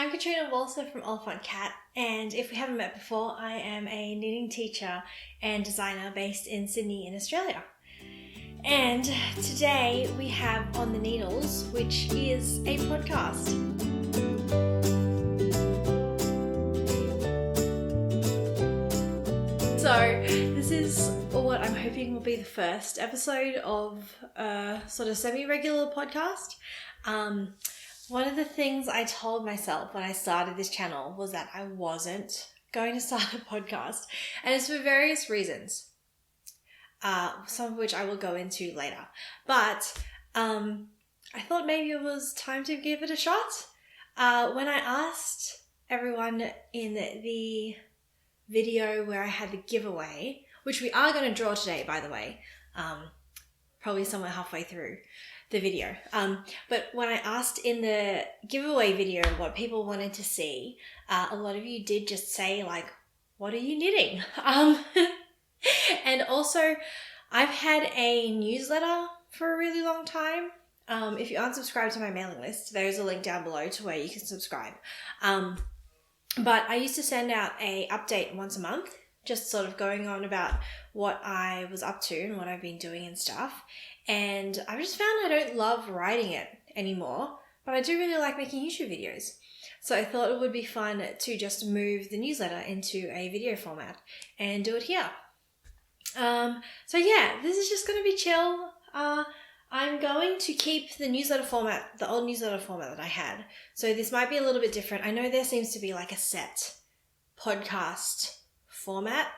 I'm Katrina Walser from Oliphant, and if we haven't met before, I am a knitting teacher and designer based in Sydney in Australia. And today we have On the Needles, which is a podcast. So this is what I'm hoping will be the first episode of a sort of semi-regular podcast. One of the things I told myself when I started this channel was that I wasn't going to start a podcast, and it's for various reasons, some of which I will go into later. But I thought maybe it was time to give it a shot. When I asked everyone in the video where I had the giveaway, which we are going to draw today, by the way, probably somewhere halfway through the video. But when I asked in the giveaway video what people wanted to see, a lot of you did just say, like, what are you knitting? And also, I've had a newsletter for a really long time. If you aren't subscribed to my mailing list, there's a link down below to where you can subscribe. But I used to send out a update once a month, just sort of going on about what I was up to and what I've been doing and stuff. And I've just found I don't love writing it anymore, but I do really like making YouTube videos. So I thought it would be fun to just move the newsletter into a video format and do it here. So yeah, this is just going to be chill. I'm going to keep the newsletter format, the old newsletter format that I had. So this might be a little bit different. I know there seems to be like a set podcast format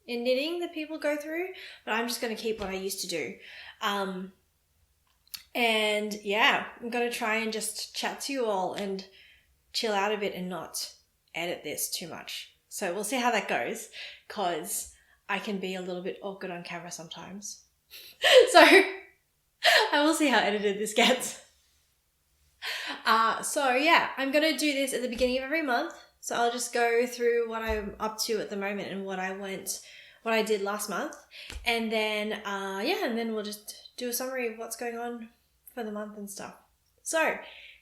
in knitting that people go through, but I'm just going to keep what I used to do. And yeah, I'm going to try and just chat to you all and chill out a bit and not edit this too much. So we'll see how that goes, because I can be a little bit awkward on camera sometimes. So I will see how edited this gets. So yeah, I'm going to do this at the beginning of every month. So I'll just go through what I'm up to at the moment and what I did last month. And then, and then we'll just do a summary of what's going on for the month and stuff. So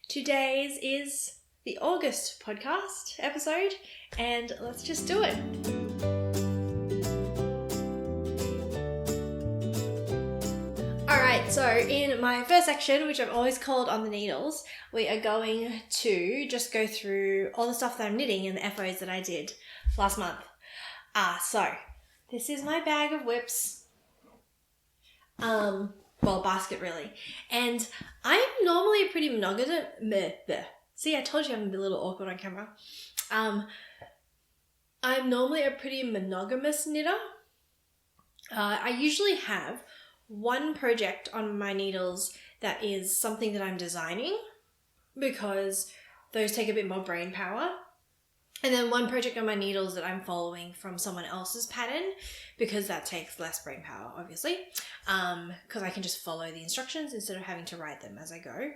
today's is the August podcast episode, and let's just do it. Alright, so in my first section, which I've always called On the Needles, we are going to just go through all the stuff that I'm knitting and the FOs that I did last month. So this is my bag of whips. Basket really. And I'm normally a pretty monogamous... See, I told you I'm a little awkward on camera. I'm normally a pretty monogamous knitter. I usually have one project on my needles that is something that I'm designing, because those take a bit more brain power. And then one project on my needles that I'm following from someone else's pattern, because that takes less brain power, obviously, because I can just follow the instructions instead of having to write them as I go.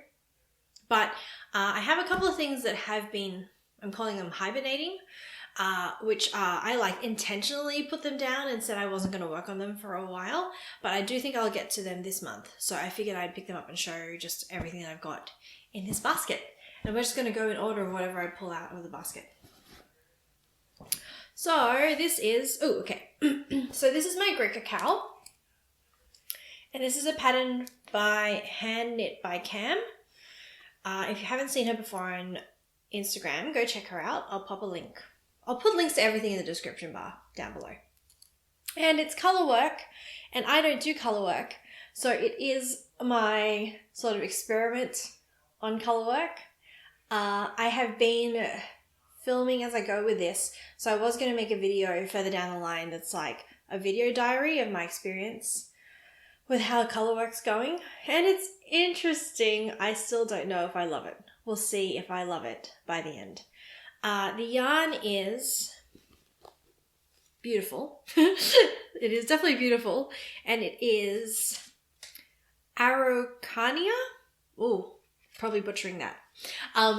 But I have a couple of things that have been, I'm calling them hibernating, which I like intentionally put them down and said I wasn't going to work on them for a while, but I do think I'll get to them this month. So I figured I'd pick them up and show just everything that I've got in this basket. And we're just going to go in order of whatever I pull out of the basket. So this is, so this is my Greek cowl. And this is a pattern by Hand Knit by Cam. If you haven't seen her before on Instagram, go check her out. I'll pop a link. I'll put links to everything in the description bar down below. And it's colour work, and I don't do colour work, so it is my sort of experiment on colour work. I have been filming as I go with this, so I was going to make a video further down the line that's like a video diary of my experience with how colour work's going, and it's interesting. I still don't know if I love it. We'll see if I love it by the end. The yarn is beautiful. It is definitely beautiful, and it is Araucania. Ooh, probably butchering that.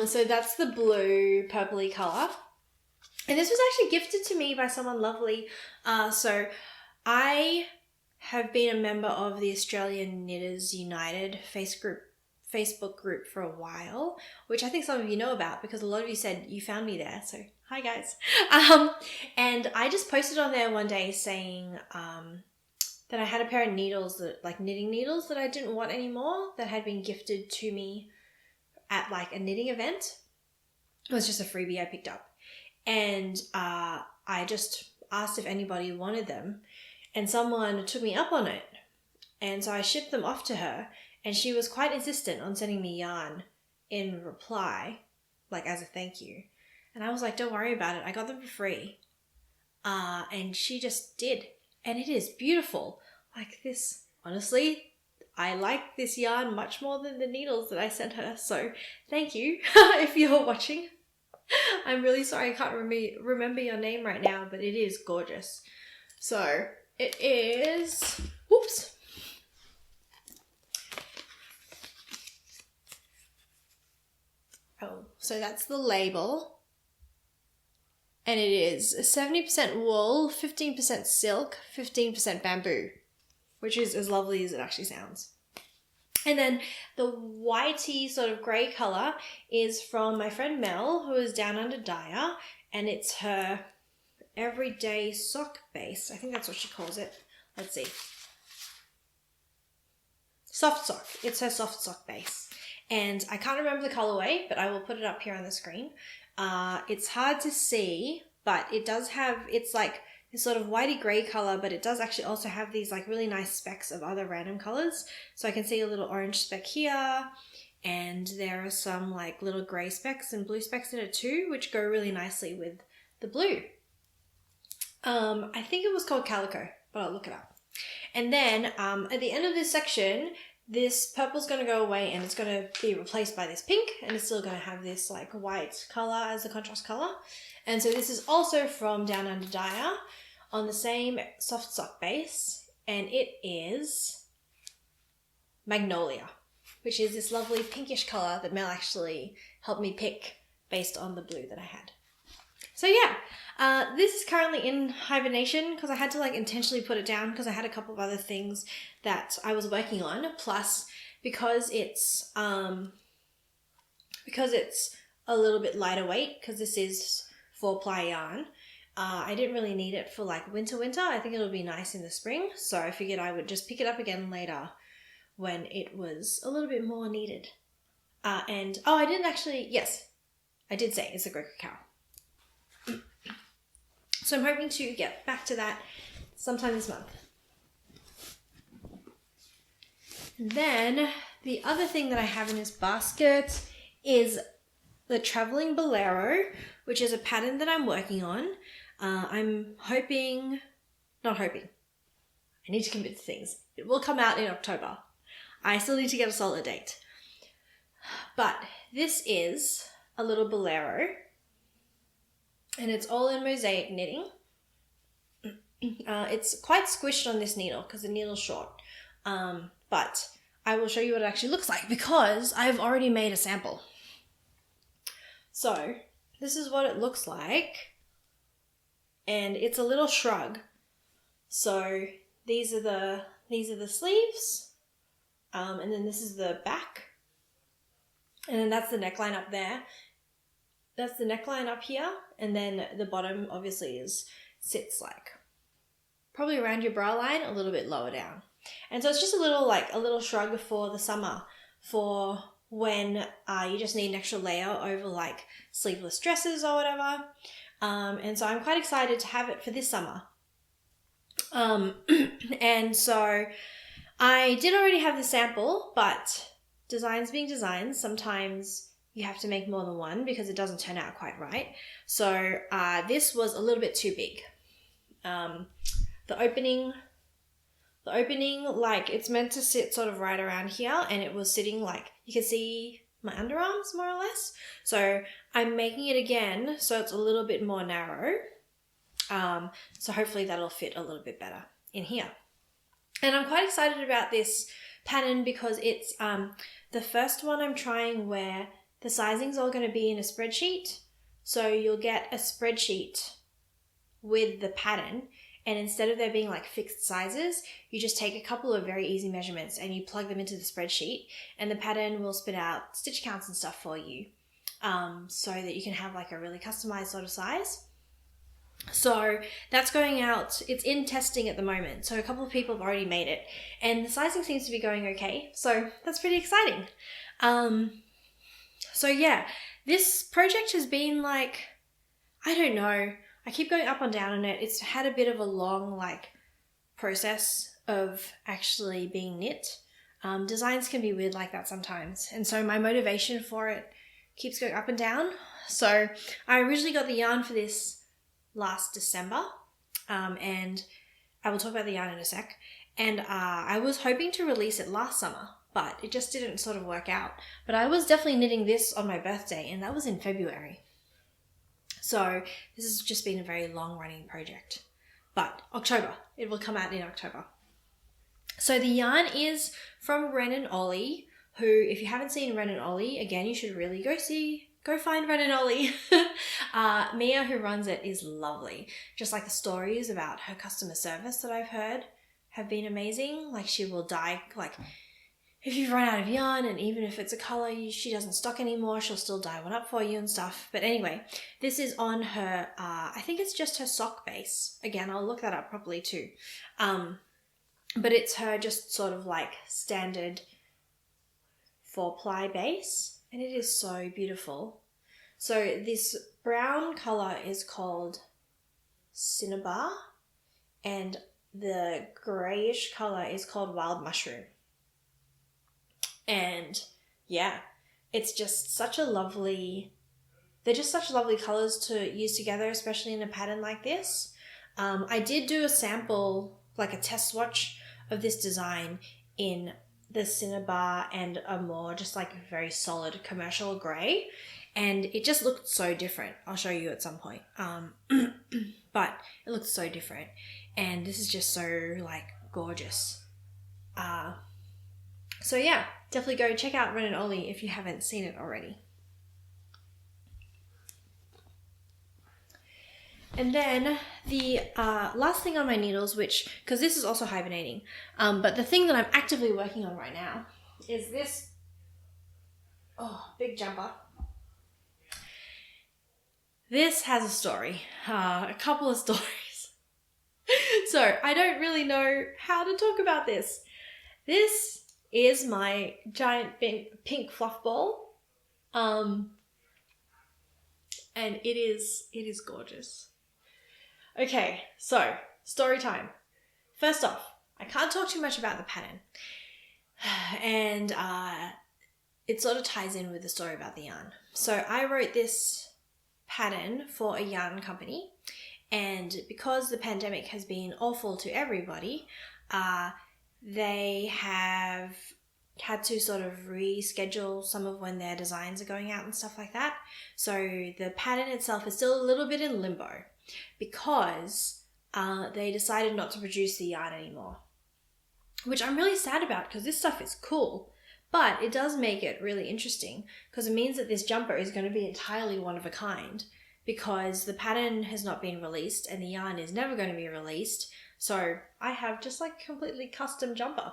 So that's the blue purpley colour, and this was actually gifted to me by someone lovely. So I have been a member of the Australian Knitters United Facebook group for a while, which I think some of you know about because a lot of you said you found me there. So hi guys. And I just posted on there one day saying that I had a pair of needles, like knitting needles that I didn't want anymore, that had been gifted to me at like a knitting event. It was just a freebie I picked up. And I just asked if anybody wanted them, and someone took me up on it. And so I shipped them off to her, and she was quite insistent on sending me yarn in reply, like as a thank you. And I was like, don't worry about it. I got them for free. And she just did. And it is beautiful. Like this, honestly, I like this yarn much more than the needles that I sent her. So thank you if you're watching. I'm really sorry I can't remember your name right now, but it is gorgeous. So it is, whoops. Oh, so that's the label. And it is 70% wool, 15% silk, 15% bamboo, which is as lovely as it actually sounds. And then the whitey sort of grey colour is from my friend Mel, who is down under Dyer, and it's her everyday sock base. I think that's what she calls it. Let's see. Soft sock. It's her soft sock base. And I can't remember the colourway, but I will put it up here on the screen. It's hard to see, but it does have, it's like this sort of whitey grey colour, but it does actually also have these like really nice specks of other random colours. So I can see a little orange speck here, and there are some like little grey specks and blue specks in it too, which go really nicely with the blue. I think it was called Calico, but I'll look it up. And then at the end of this section, this purple's going to go away and it's going to be replaced by this pink, and it's still going to have this like white colour as the contrast colour. And so this is also from Down Under Dyer on the same soft sock base, and it is Magnolia, which is this lovely pinkish colour that Mel actually helped me pick based on the blue that I had. So yeah, this is currently in hibernation because I had to like intentionally put it down because I had a couple of other things that I was working on. Plus, because it's a little bit lighter weight, because this is 4-ply yarn, I didn't really need it for like winter. I think it'll be nice in the spring. So I figured I would just pick it up again later when it was a little bit more needed. And oh, I didn't actually, yes, I did say it's a grey cacao. So I'm hoping to get back to that sometime this month. And then the other thing that I have in this basket is the Traveling Bolero, which is a pattern that I'm working on. I'm hoping, not hoping, I need to commit to things. It will come out in October. I still need to get a solid date. But this is a little bolero, and it's all in mosaic knitting. It's quite squished on this needle because the needle's short. But I will show you what it actually looks like because I've already made a sample. So this is what it looks like. And it's a little shrug. So these are the sleeves. And then this is the back. And then that's the neckline up there. That's the neckline up here. And then the bottom obviously sits like probably around your bra line, a little bit lower down. And so it's just a little shrug for the summer, for when you just need an extra layer over like sleeveless dresses or whatever. And so I'm quite excited to have it for this summer. And so I did already have the sample, but designs being designs, sometimes you have to make more than one because it doesn't turn out quite right. So this was a little bit too big. The opening, like it's meant to sit sort of right around here, and it was sitting like, you can see my underarms more or less. So I'm making it again so it's a little bit more narrow. So hopefully that'll fit a little bit better in here. And I'm quite excited about this pattern because it's the first one I'm trying where the sizing's all going to be in a spreadsheet. So you'll get a spreadsheet with the pattern, And instead of there being like fixed sizes, you just take a couple of very easy measurements and you plug them into the spreadsheet, and the pattern will spit out stitch counts and stuff for you, so that you can have like a really customized sort of size. So that's going out. It's in testing at the moment. So a couple of people have already made it, and the sizing seems to be going okay. So that's pretty exciting. So yeah, this project has been like, I don't know, I keep going up and down on it. It's had a bit of a long like process of actually being knit. Designs can be weird like that sometimes. And so my motivation for it keeps going up and down. So I originally got the yarn for this last December, and I will talk about the yarn in a sec. And I was hoping to release it last summer, but it just didn't sort of work out. But I was definitely knitting this on my birthday, and that was in February. So this has just been a very long running project. But October, it will come out in October. So the yarn is from Ren and Ollie, who, if you haven't seen Ren and Ollie, again, you should really go find Ren and Ollie. Mia, who runs it, is lovely. Just like the stories about her customer service that I've heard have been amazing. Like, she will dye, like, if you've run out of yarn, and even if it's a colour she doesn't stock anymore, she'll still dye one up for you and stuff. But anyway, this is on her, I think it's just her sock base. Again, I'll look that up properly too. But it's her just sort of like standard 4-ply base, and it is so beautiful. So this brown colour is called Cinnabar, and the greyish colour is called Wild Mushroom. And yeah, it's just such a lovely, they're just such lovely colours to use together, especially in a pattern like this. I did do a sample, like a test swatch of this design in the Cinnabar and a more just like very solid commercial grey, and it just looked so different. I'll show you at some point. But it looks so different, and this is just so like gorgeous. So yeah, definitely go check out Ren and Ollie if you haven't seen it already. And then the last thing on my needles, which, because this is also hibernating, but the thing that I'm actively working on right now is this, big jumper. This has a story, a couple of stories. So I don't really know how to talk about this. This is my giant pink fluff ball, and it is gorgeous. Okay, so story time. First off, I can't talk too much about the pattern, and it sort of ties in with the story about the yarn. So I wrote this pattern for a yarn company, and because the pandemic has been awful to everybody, they have had to sort of reschedule some of when their designs are going out and stuff like that. So the pattern itself is still a little bit in limbo because they decided not to produce the yarn anymore, which I'm really sad about because this stuff is cool, but it does make it really interesting because it means that this jumper is going to be entirely one of a kind because the pattern has not been released and the yarn is never going to be released. So I have just like a completely custom jumper.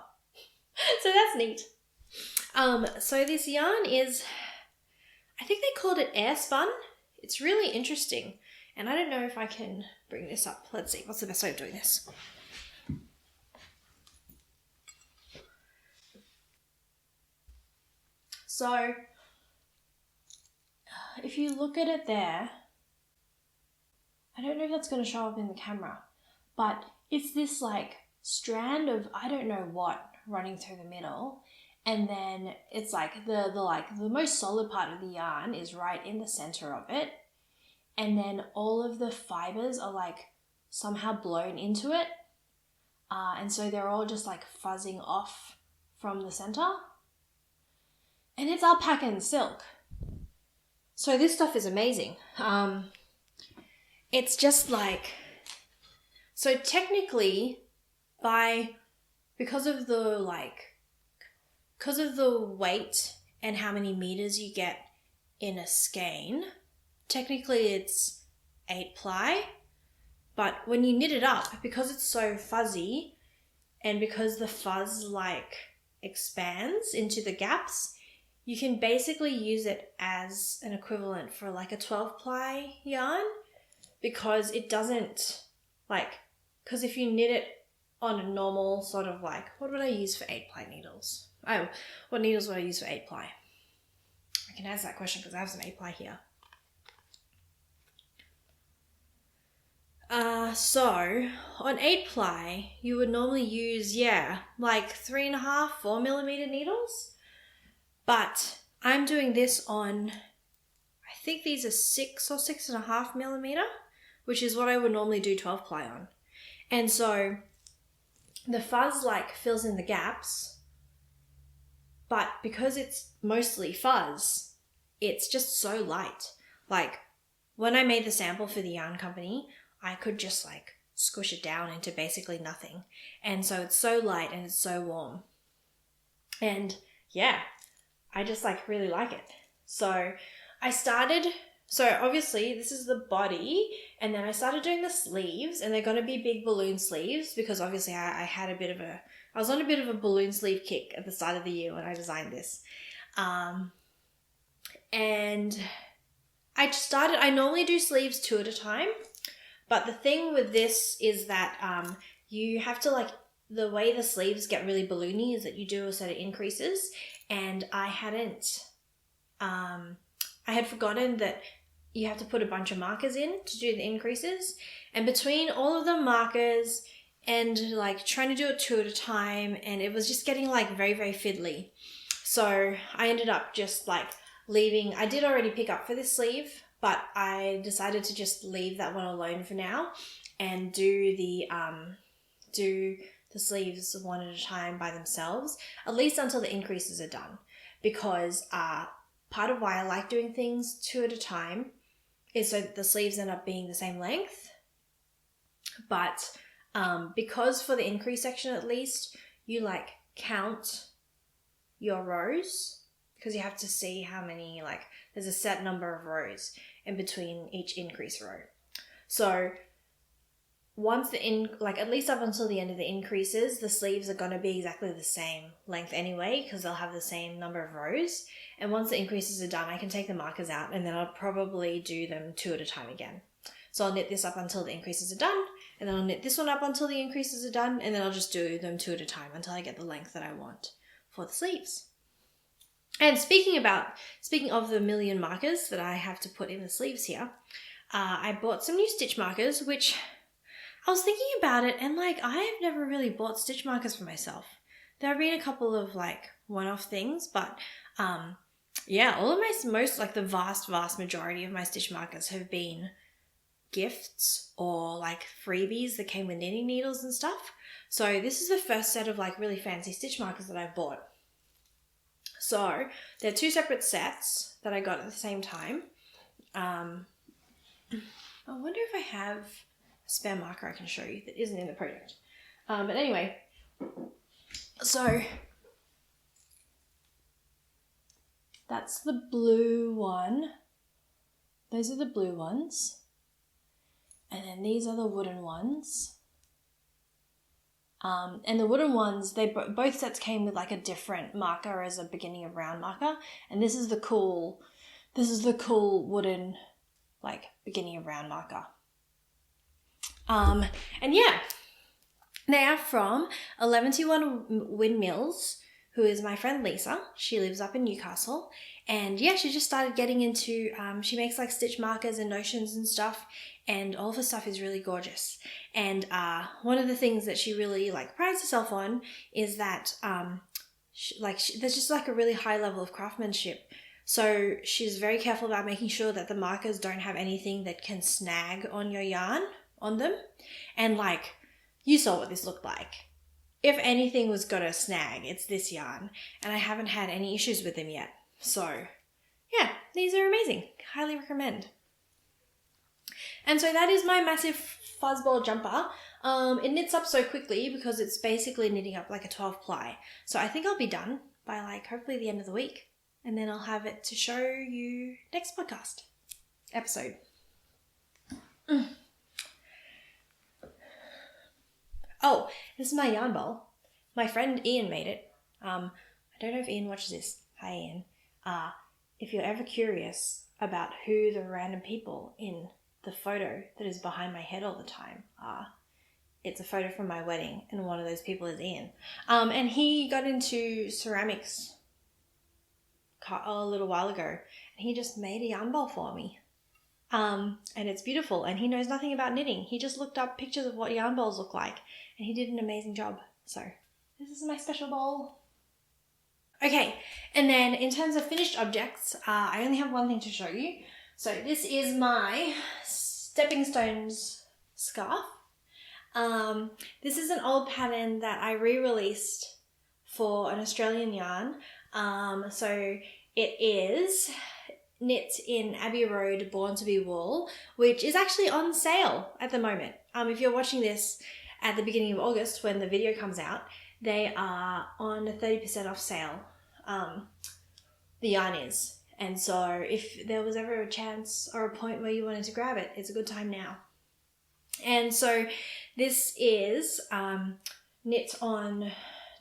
So that's neat. So this yarn is, I think they called it air spun. It's really interesting. And I don't know if I can bring this up. Let's see, what's the best way of doing this? So if you look at it there, I don't know if that's going to show up in the camera, but it's this like strand of I don't know what running through the middle, and then it's like the most solid part of the yarn is right in the center of it, and then all of the fibers are like somehow blown into it, and so they're all just like fuzzing off from the center, and it's alpaca and silk. So this stuff is amazing. It's just like, so technically because of the weight and how many meters you get in a skein, technically it's 8-ply, But when you knit it up, because it's so fuzzy and because the fuzz like expands into the gaps, you can basically use it as an equivalent for like a 12 ply yarn, because it doesn't like, because if you knit it on a normal sort of like, what would I use for 8 ply needles? Oh, what needles would I use for 8 ply? I can answer that question because I have some 8 ply here. So on 8 ply, you would normally use, like 3.5, 4 millimeter needles. But I'm doing this on, I think these are 6 or 6.5 millimeter, which is what I would normally do 12 ply on. And so the fuzz like fills in the gaps, but because it's mostly fuzz, it's just so light. Like when I made the sample for the yarn company, I could just like squish it down into basically nothing. And so it's so light and it's so warm. And yeah, I just like really like it. So obviously this is the body, and then I started doing the sleeves, and they're going to be big balloon sleeves because obviously I was on a bit of a balloon sleeve kick at the start of the year when I designed this. And I normally do sleeves 2 at a time, but the thing with this is that you have to like, the way the sleeves get really balloony is that you do a set of increases, and I had forgotten that you have to put a bunch of markers in to do the increases, and between all of the markers and like trying to do it 2 at a time, and it was just getting like very, very fiddly. So I ended up just like leaving. I did already pick up for this sleeve, but I decided to just leave that one alone for now and do the sleeves one at a time by themselves, at least until the increases are done. Because part of why I like doing things 2 at a time is so that the sleeves end up being the same length. But because for the increase section at least, you like count your rows, because you have to see how many, like there's a set number of rows in between each increase row. So once at least up until the end of the increases, the sleeves are going to be exactly the same length anyway, because they'll have the same number of rows. And once the increases are done, I can take the markers out, and then I'll probably do them 2 at a time again. So I'll knit this up until the increases are done, and then I'll knit this one up until the increases are done, and then I'll just do them 2 at a time until I get the length that I want for the sleeves. And speaking of the million markers that I have to put in the sleeves here, I bought some new stitch markers, which I was thinking about it, and like I have never really bought stitch markers for myself. There have been a couple of like one-off things, but all of the vast majority of my stitch markers have been gifts or like freebies that came with knitting needles and stuff. So this is the first set of like really fancy stitch markers that I've bought. So they're 2 separate sets that I got at the same time. I wonder if I have a spare marker I can show you that isn't in the project. But anyway, so that's the blue one. Those are the blue ones. And then these are the wooden ones. And the wooden ones, both sets came with like a different marker as a beginning of round marker. And this is the cool wooden like beginning of round marker. And yeah, they are from 1121 Windmills, who is my friend Lisa. She lives up in Newcastle, and yeah, she just started getting into, she makes like stitch markers and notions and stuff, and all of her stuff is really gorgeous. And one of the things that she really like prides herself on is that there's just like a really high level of craftsmanship. So she's very careful about making sure that the markers don't have anything that can snag on your yarn on them. And like, you saw what this looked like. If anything was gonna snag, it's this yarn, and I haven't had any issues with them yet. So yeah, these are amazing. Highly recommend. And so that is my massive fuzzball jumper. It knits up so quickly because it's basically knitting up like a 12 ply. So I think I'll be done by like hopefully the end of the week, and then I'll have it to show you next podcast episode. Oh, this is my yarn bowl. My friend Ian made it. I don't know if Ian watches this. Hi, Ian. If you're ever curious about who the random people in the photo that is behind my head all the time are, it's a photo from my wedding, and one of those people is Ian. And he got into ceramics a little while ago, and he just made a yarn bowl for me. And it's beautiful, and he knows nothing about knitting. He just looked up pictures of what yarn bowls look like, and he did an amazing job. So this is my special bowl. Okay, and then in terms of finished objects, I only have one thing to show you. So this is my Stepping Stones scarf. This is an old pattern that I re-released for an Australian yarn. So it is knit in Abbey Road Born to Be wool, which is actually on sale at the moment. If you're watching this at the beginning of August when the video comes out, they are on a 30% off sale. The yarn is. And so if there was ever a chance or a point where you wanted to grab it, it's a good time now. And so this is knit on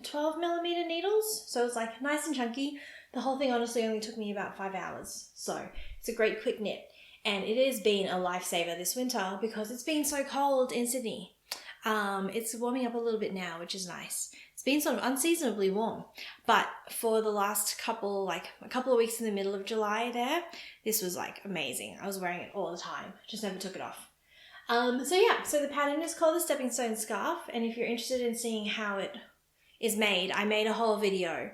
12mm needles. So it's like nice and chunky. The whole thing honestly only took me about 5 hours. So it's a great quick knit. And it has been a lifesaver this winter because it's been so cold in Sydney. It's warming up a little bit now, which is nice. It's been sort of unseasonably warm, but for the last a couple of weeks in the middle of July there, this was like amazing. I was wearing it all the time, just never took it off. So the pattern is called the Stepping Stone Scarf, and if you're interested in seeing how it is made, I made a whole video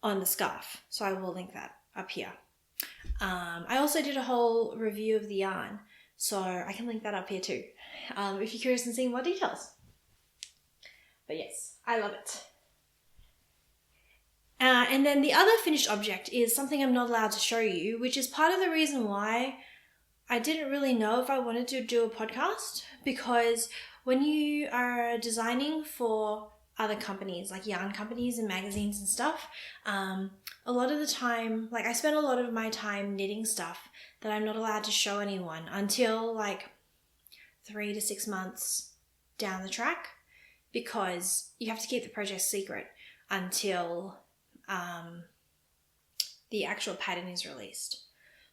on the scarf, so I will link that up here. I also did a whole review of the yarn, so I can link that up here too, if you're curious in seeing more details. But yes, I love it. And then the other finished object is something I'm not allowed to show you, which is part of the reason why I didn't really know if I wanted to do a podcast, because when you are designing for other companies, like yarn companies and magazines and stuff, a lot of the time, like I spend a lot of my time knitting stuff that I'm not allowed to show anyone until like 3 to 6 months down the track, because you have to keep the project secret until the actual pattern is released.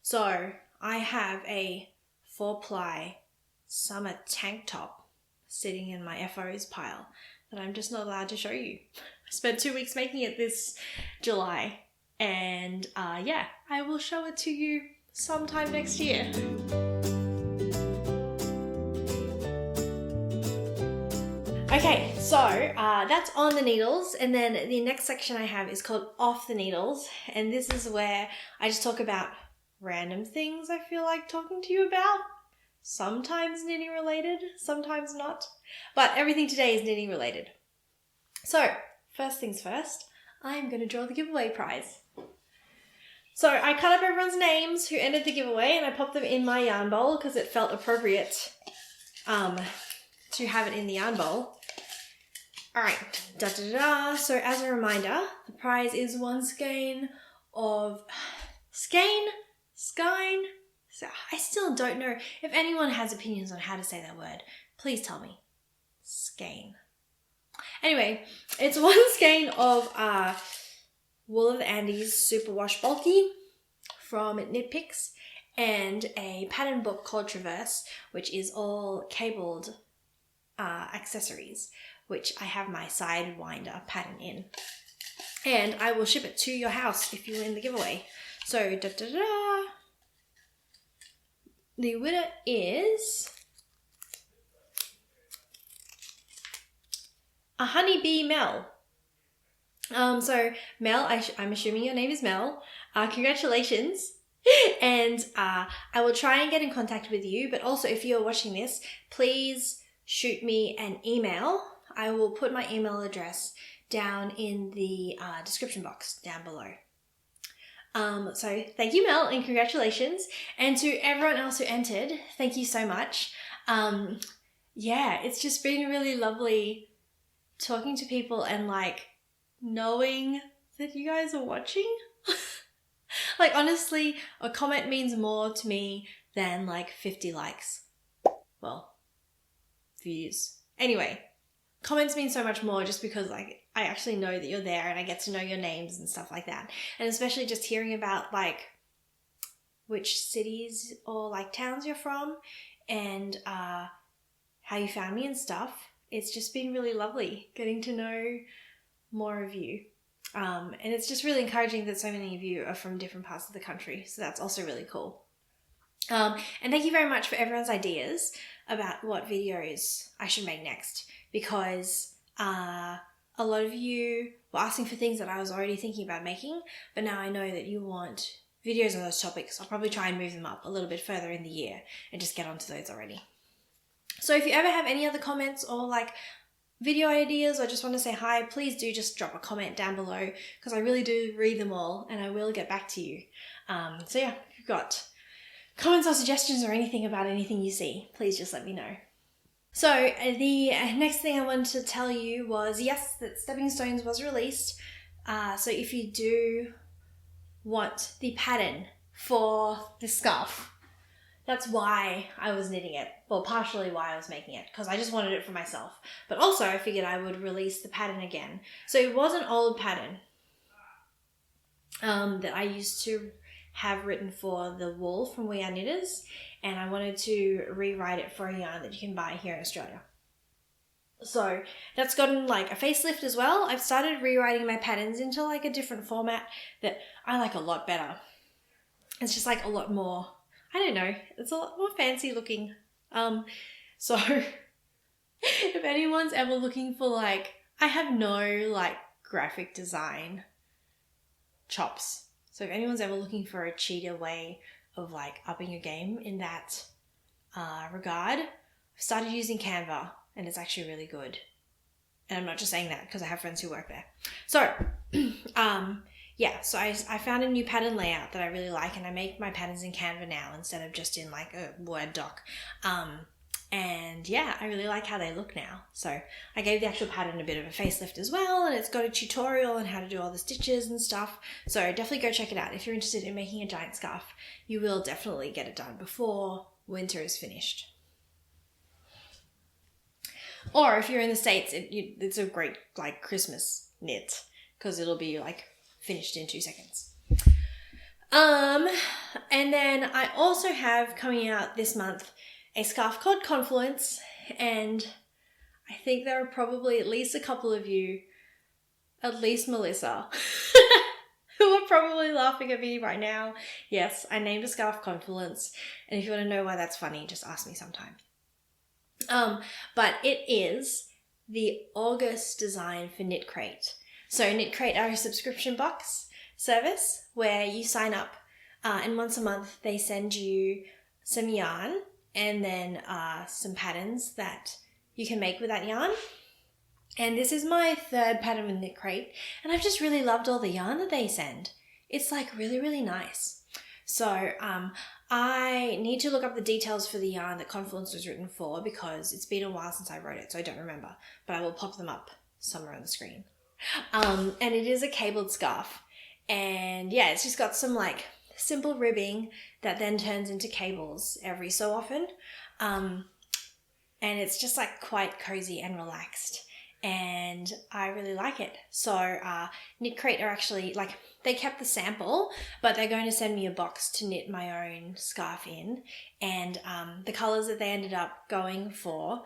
So I have a 4-ply summer tank top sitting in my FOs pile that I'm just not allowed to show you. I spent 2 weeks making it this July, and yeah, I will show it to you sometime next year. Okay, so that's on the needles, and then the next section I have is called Off the Needles, and this is where I just talk about random things I feel like talking to you about. Sometimes knitting related, sometimes not, but everything today is knitting related. So, first things first, I'm going to draw the giveaway prize. So I cut up everyone's names who entered the giveaway, and I popped them in my yarn bowl because it felt appropriate to have it in the yarn bowl. Alright, So as a reminder, the prize is one skein of skein. So I still don't know. If anyone has opinions on how to say that word, please tell me. Skein. Anyway, it's one skein of Wool of the Andes Superwash Bulky from Knit Picks, and a pattern book called Traverse, which is all cabled accessories, which I have my Sidewinder pattern in. And I will ship it to your house if you win the giveaway. So, the winner is a Honeybee Mel. So Mel, I'm assuming your name is Mel. Congratulations. And I will try and get in contact with you, but also if you're watching this, please shoot me an email. I will put my email address down in the description box down below. So thank you, Mel, and congratulations. And to everyone else who entered, thank you so much. Yeah, it's just been really lovely talking to people and like knowing that you guys are watching. Like honestly, a comment means more to me than like 50 likes. Well, views. Anyway, comments mean so much more just because like I actually know that you're there and I get to know your names and stuff like that. And especially just hearing about like which cities or like towns you're from and how you found me and stuff. It's just been really lovely getting to know more of you. And it's just really encouraging that so many of you are from different parts of the country. So that's also really cool. And thank you very much for everyone's ideas about what videos I should make next, because a lot of you were asking for things that I was already thinking about making, but now I know that you want videos on those topics. I'll probably try and move them up a little bit further in the year and just get onto those already. So if you ever have any other comments or like video ideas or just want to say hi, please do just drop a comment down below, because I really do read them all and I will get back to you. So yeah, if you've got comments or suggestions or anything about anything you see, please just let me know. So the next thing I wanted to tell you was, yes, that Stepping Stones was released. So if you do want the pattern for the scarf, that's why I was knitting it. Well, partially why I was making it, because I just wanted it for myself. But also I figured I would release the pattern again. So it was an old pattern that I used to have written for the wool from We Are Knitters, and I wanted to rewrite it for a yarn that you can buy here in Australia. So that's gotten like a facelift as well. I've started rewriting my patterns into like a different format that I like a lot better. It's just like a lot more, I don't know, it's a lot more fancy looking. So if anyone's ever looking for like, I have no like graphic design chops. So if anyone's ever looking for a cheater way of like upping your game in that regard, I've started using Canva and it's actually really good. And I'm not just saying that because I have friends who work there. So yeah, so I found a new pattern layout that I really like, and I make my patterns in Canva now instead of just in like a Word doc. And yeah, I really like how they look now. So I gave the actual pattern a bit of a facelift as well, and it's got a tutorial on how to do all the stitches and stuff. So definitely go check it out. If you're interested in making a giant scarf, you will definitely get it done before winter is finished. Or if you're in the States, it's a great like Christmas knit, because it'll be like finished in 2 seconds. And then I also have coming out this month a scarf called Confluence, and I think there are probably at least a couple of you, at least Melissa, who are probably laughing at me right now. Yes, I named a scarf Confluence, and if you want to know why that's funny, just ask me sometime. But it is the August design for Knit Crate. So Knit Crate are a subscription box service where you sign up and once a month they send you some yarn and then some patterns that you can make with that yarn. And this is my third pattern with Knit Crate, and I've just really loved all the yarn that they send. It's like really, really nice. So I need to look up the details for the yarn that Confluence was written for, because it's been a while since I wrote it, so I don't remember, but I will pop them up somewhere on the screen. And it is a cabled scarf, and yeah, it's just got some like simple ribbing that then turns into cables every so often. And it's just like quite cozy and relaxed, and I really like it. So Knit Crate are actually like, they kept the sample, but they're going to send me a box to knit my own scarf in, and the colours that they ended up going for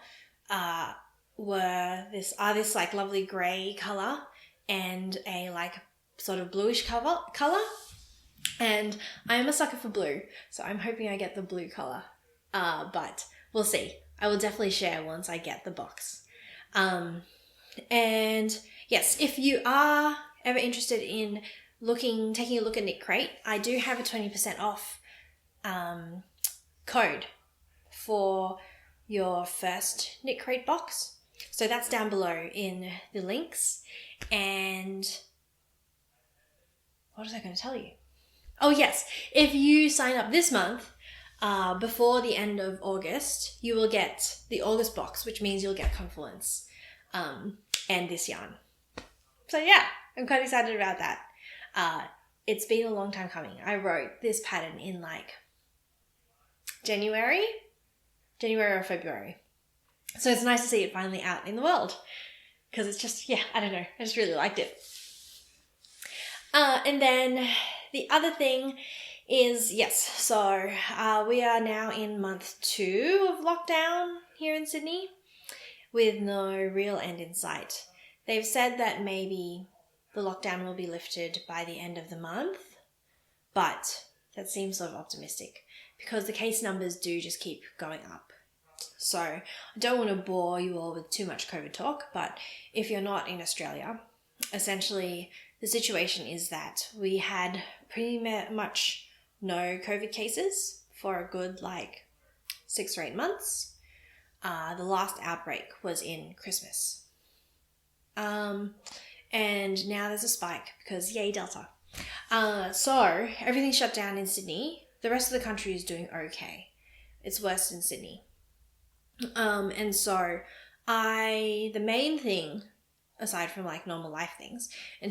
were this like lovely grey colour and a like sort of bluish colour, and I am a sucker for blue, so I'm hoping I get the blue colour, but we'll see. I will definitely share once I get the box. And yes, if you are ever interested in taking a look at Knit Crate, I do have a 20% off code for your first Knit Crate box. So that's down below in the links. And what was I going to tell you? Oh yes, if you sign up this month, before the end of August, you will get the August box, which means you'll get Confluence and this yarn. So yeah, I'm quite excited about that. It's been a long time coming. I wrote this pattern in like January or February. So it's nice to see it finally out in the world because it's just, I don't know. I just really liked it. And then the other thing is, so we are now in month 2 of lockdown here in Sydney with no real end in sight. They've said that maybe the lockdown will be lifted by the end of the month, but that seems sort of optimistic because the case numbers do just keep going up. So I don't want to bore you all with too much COVID talk, but if you're not in Australia, essentially the situation is that we had pretty much no COVID cases for a good 6 or 8 months. The last outbreak was in Christmas. And now there's a spike because yay Delta. So everything's shut down in Sydney. The rest of the country is doing okay. It's worse in Sydney. And so the main thing, aside from normal life things, in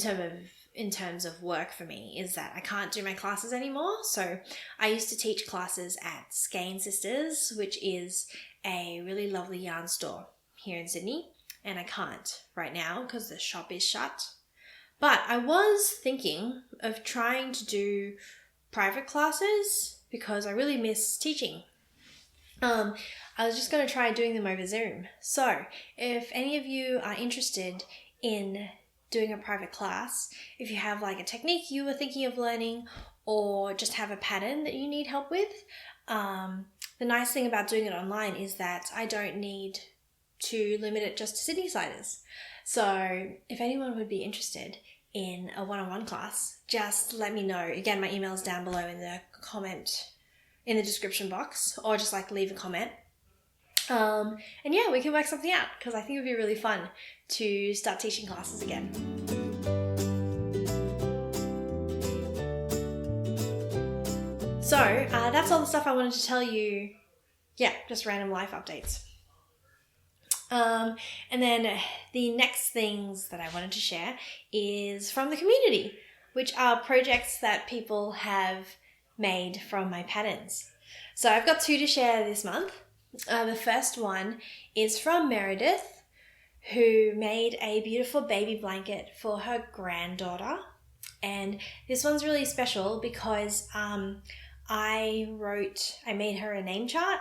terms of work for me, is that I can't do my classes anymore. So I used to teach classes at Skein Sisters, which is a really lovely yarn store here in Sydney, and I can't right now because the shop is shut. But I was thinking of trying to do private classes because I really miss teaching. I was just going to try doing them over Zoom. So if any of you are interested in doing a private class, if you have a technique you were thinking of learning or just have a pattern that you need help with, the nice thing about doing it online is that I don't need to limit it just to Sydney-siders. So if anyone would be interested in a one-on-one class, just let me know. Again, my email is down below in the description box, or just leave a comment. And we can work something out because I think it would be really fun to start teaching classes again. So that's all the stuff I wanted to tell you. Just random life updates. And then the next things that I wanted to share is from the community, which are projects that people have made from my patterns. So I've got 2 to share this month. The first one is from Meredith, who made a beautiful baby blanket for her granddaughter. And this one's really special because I made her a name chart.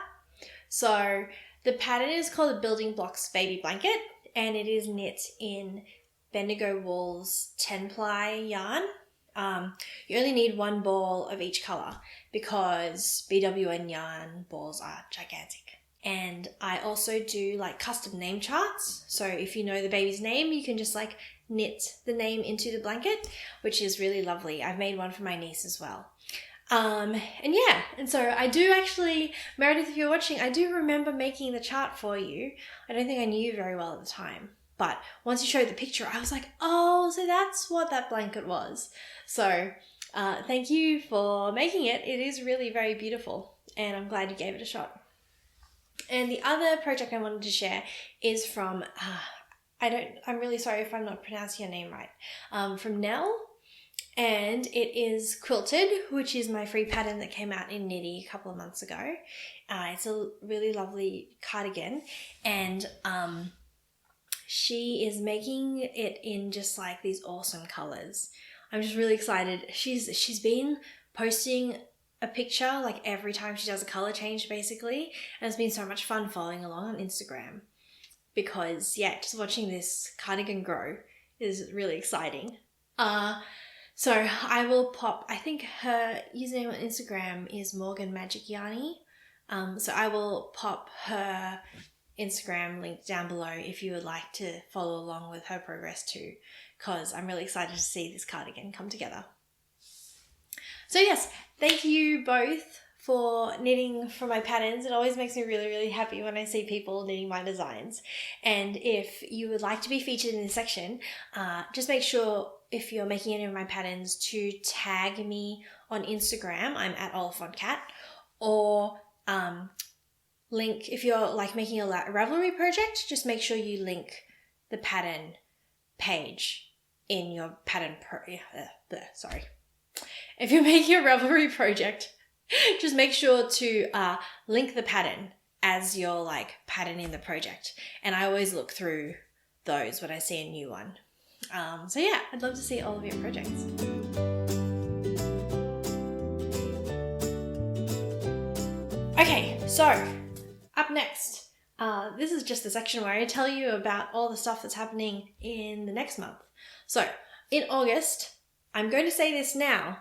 So the pattern is called the Building Blocks Baby Blanket, and it is knit in Bendigo Wool's 10-ply yarn. You only need 1 ball of each colour because BWN yarn balls are gigantic. And I also do custom name charts. So if you know the baby's name, you can just knit the name into the blanket, which is really lovely. I've made one for my niece as well. And so I do actually, Meredith, if you're watching, I do remember making the chart for you. I don't think I knew you very well at the time. But once you showed the picture, I was like, oh, so that's what that blanket was. So thank you for making it. It is really very beautiful, and I'm glad you gave it a shot. And the other project I wanted to share is from, I'm really sorry if I'm not pronouncing your name right, from Nell. And it is Quilted, which is my free pattern that came out in Knitty a couple of months ago. It's a really lovely cardigan, and she is making it in just these awesome colors. I'm just really excited. She's been posting a picture every time she does a color change, basically, and it's been so much fun following along on Instagram because just watching this cardigan grow is really exciting. So I will pop, I think her username on Instagram is Morgan Magic Yarny. So I will pop her Instagram link down below if you would like to follow along with her progress too, because I'm really excited to see this cardigan come together. So yes, thank you both for knitting from my patterns. It always makes me really, really happy when I see people knitting my designs. And if you would like to be featured in this section, just make sure if you're making any of my patterns to tag me on Instagram. I'm at Oliphant Cat, or link, if you're like making a Ravelry project, just make sure you link the pattern page in your pattern if you're making a Ravelry project, just make sure to link the pattern as you're like patterning the project. And I always look through those when I see a new one. So yeah, I'd love to see all of your projects. Okay, so up next, this is just the section where I tell you about all the stuff that's happening in the next month. So in August, I'm going to say this now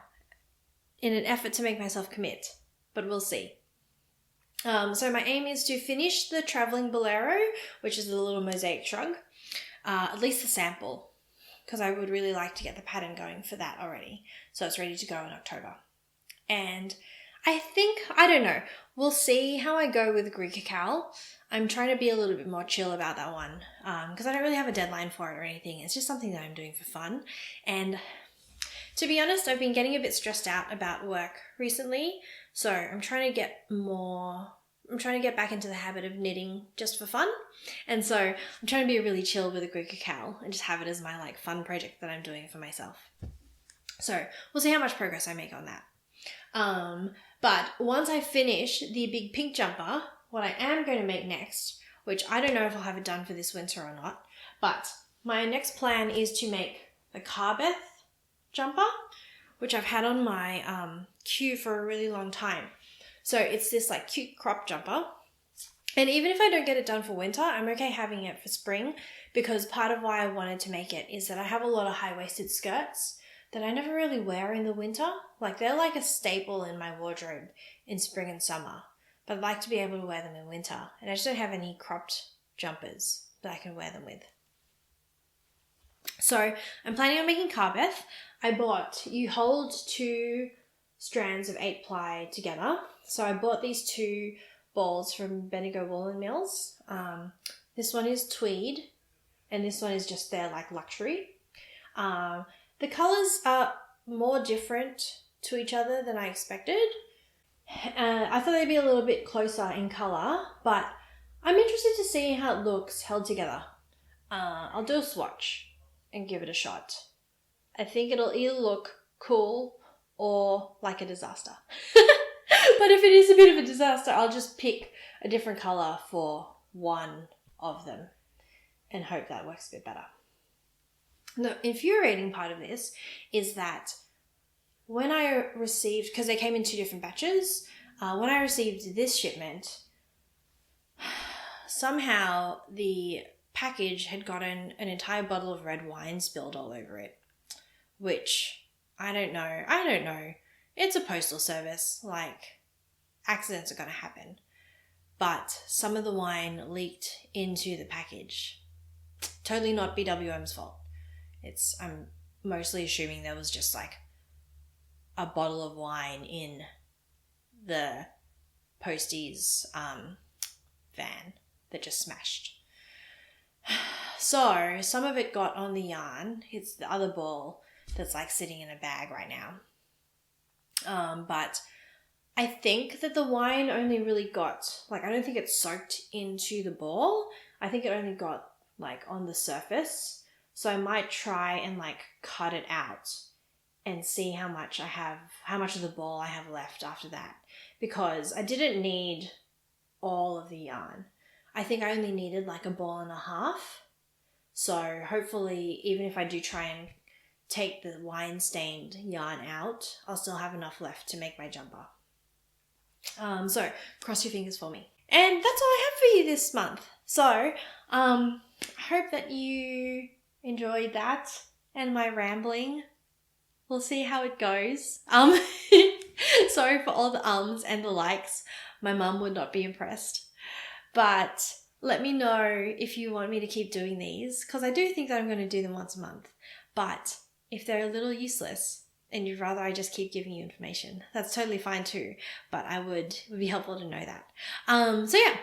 in an effort to make myself commit, but we'll see. So my aim is to finish the Traveling Bolero, which is the little mosaic shrug, at least the sample, because I would really like to get the pattern going for that already. So it's ready to go in October. And I don't know, we'll see how I go with Greek cacao. I'm trying to be a little bit more chill about that one because I don't really have a deadline for it or anything. It's just something that I'm doing for fun. And to be honest, I've been getting a bit stressed out about work recently. So I'm trying to get back into the habit of knitting just for fun. And so I'm trying to be really chill with a Greek cacao and just have it as my like fun project that I'm doing for myself. So we'll see how much progress I make on that. But once I finish the big pink jumper, what I am going to make next, which I don't know if I'll have it done for this winter or not, but my next plan is to make the Carbeth jumper, which I've had on my queue for a really long time. So it's this like cute crop jumper. And even if I don't get it done for winter, I'm okay having it for spring, because part of why I wanted to make it is that I have a lot of high-waisted skirts that I never really wear in the winter. Like they're like a staple in my wardrobe in spring and summer, but I'd like to be able to wear them in winter. And I just don't have any cropped jumpers that I can wear them with. So I'm planning on making Carbeth. You hold 2 strands of 8-ply together. So I bought these 2 balls from Bendigo Woolen Mills. This one is tweed and this one is just their like luxury. The colours are more different to each other than I expected. I thought they'd be a little bit closer in colour, but I'm interested to see how it looks held together. I'll do a swatch and give it a shot. I think it'll either look cool or like a disaster. But if it is a bit of a disaster, I'll just pick a different colour for one of them and hope that works a bit better. The infuriating part of this is that when I received, because they came in 2 different batches, when I received this shipment, somehow the package had gotten an entire bottle of red wine spilled all over it, which I don't know. It's a postal service, like accidents are going to happen. But some of the wine leaked into the package. Totally not BWM's fault. I'm mostly assuming there was just like a bottle of wine in the postie's van that just smashed. So some of it got on the yarn. It's the other ball that's like sitting in a bag right now. But I think that the wine only really got, like, I don't think it soaked into the ball. I think it only got like on the surface. So I might try and like cut it out and see how much of the ball I have left after that. Because I didn't need all of the yarn. I think I only needed like a ball and a half. So hopefully, even if I do try and take the wine stained yarn out, I'll still have enough left to make my jumper. So cross your fingers for me. And that's all I have for you this month. So I hope that you enjoyed that and my rambling. We'll see how it goes. Sorry for all the ums and the likes. My mum would not be impressed. But let me know if you want me to keep doing these, because I do think that I'm going to do them once a month. But if they're a little useless and you'd rather I just keep giving you information, that's totally fine too. But it would be helpful to know that. So yeah,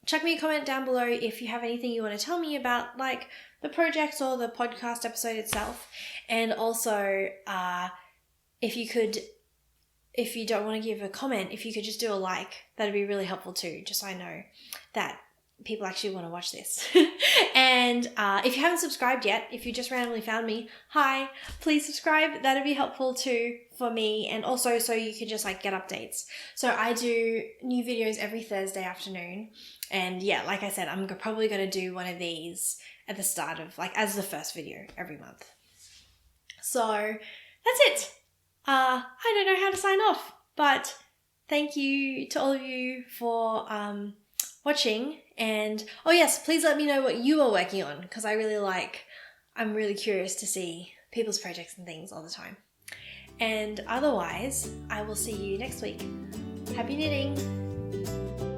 chuck me a comment down below if you have anything you want to tell me about, like the project or the podcast episode itself. And also, if you don't want to give a comment, if you could just do a like, that'd be really helpful too, just so I know that people actually want to watch this. And if you haven't subscribed yet, if you just randomly found me, hi, please subscribe. That'd be helpful too for me, and also so you can just like get updates. So I do new videos every Thursday afternoon, and yeah, like I said, I'm probably going to do one of these at the start of, like, as the first video every month. So that's it. I don't know how to sign off, but thank you to all of you for watching. And oh yes, please let me know what you are working on, because I'm really curious to see people's projects and things all the time. And otherwise, I will see you next week. Happy knitting!